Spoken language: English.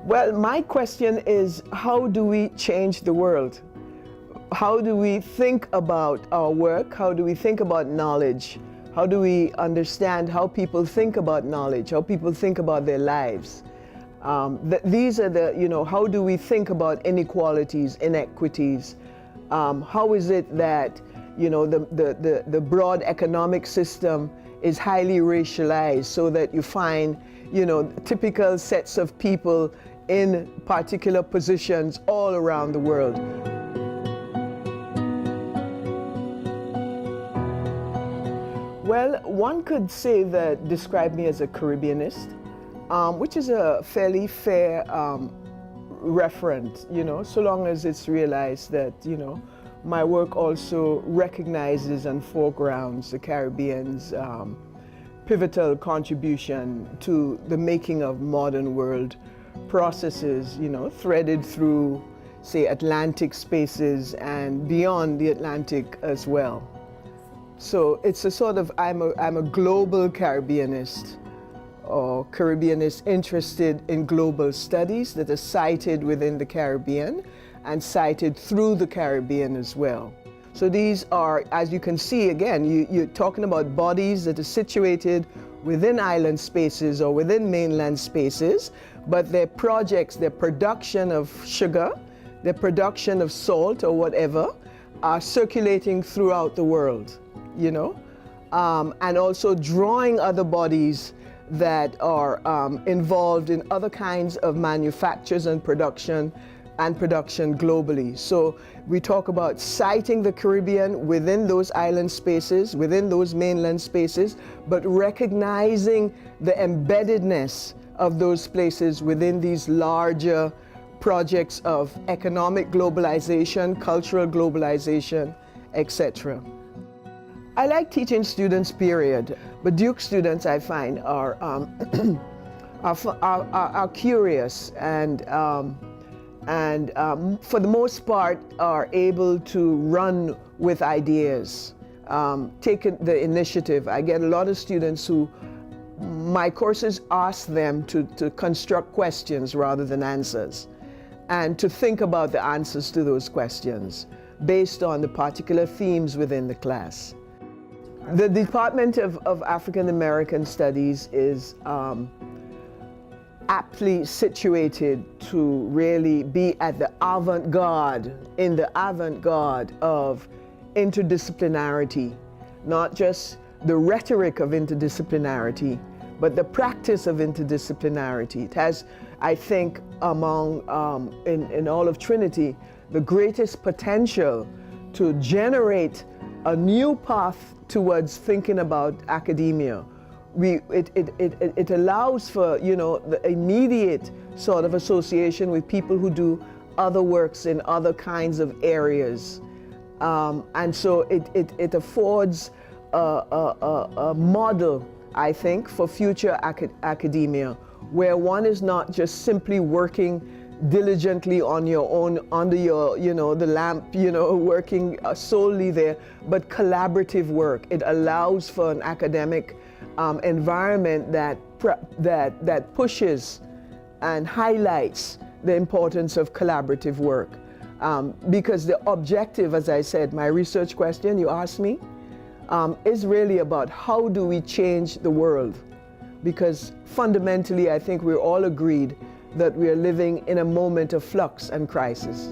Well, my question is, how do we change the world? How do we think about our work? How do we think about knowledge? How do we understand how people think about knowledge, how people think about their lives? These are the, how do we think about inequalities, inequities? How is it that, the broad economic system is highly racialized so that you find, typical sets of people in particular positions all around the world? Well, one could say that describe me as a Caribbeanist, which is a fairly fair reference, so long as it's realized that, my work also recognizes and foregrounds the Caribbean's pivotal contribution to the making of modern world processes, threaded through, say, Atlantic spaces and beyond the Atlantic as well. So it's a sort of, I'm a global Caribbeanist, or Caribbeanist interested in global studies that are cited within the Caribbean and cited through the Caribbean as well. So these are, as you can see, again, you're talking about bodies that are situated within island spaces or within mainland spaces, but their projects, their production of sugar, their production of salt or whatever, are circulating throughout the world, and also drawing other bodies that are involved in other kinds of manufactures and production globally. So we talk about citing the Caribbean within those island spaces, within those mainland spaces, but recognizing the embeddedness of those places within these larger projects of economic globalization, cultural globalization, etc. I like teaching students, period, but Duke students, I find, are curious and for the most part are able to run with ideas, take the initiative. I get a lot of students who, my courses ask them to construct questions rather than answers, and to think about the answers to those questions based on the particular themes within the class. The Department of African American Studies is aptly situated to really be at the avant-garde, in the avant-garde of interdisciplinarity, not just the rhetoric of interdisciplinarity, but the practice of interdisciplinarity. It has, I think, among, in all of Trinity, the greatest potential to generate a new path towards thinking about academia. It allows for, the immediate sort of association with people who do other works in other kinds of areas. And so it affords a model, I think, for future academia, where one is not just simply working diligently on your own, under your, the lamp, working solely there, but collaborative work. It allows for an academic environment that pushes and highlights the importance of collaborative work. Because the objective, as I said, my research question you asked me, is really about how do we change the world? Because fundamentally, I think we're all agreed that we are living in a moment of flux and crisis.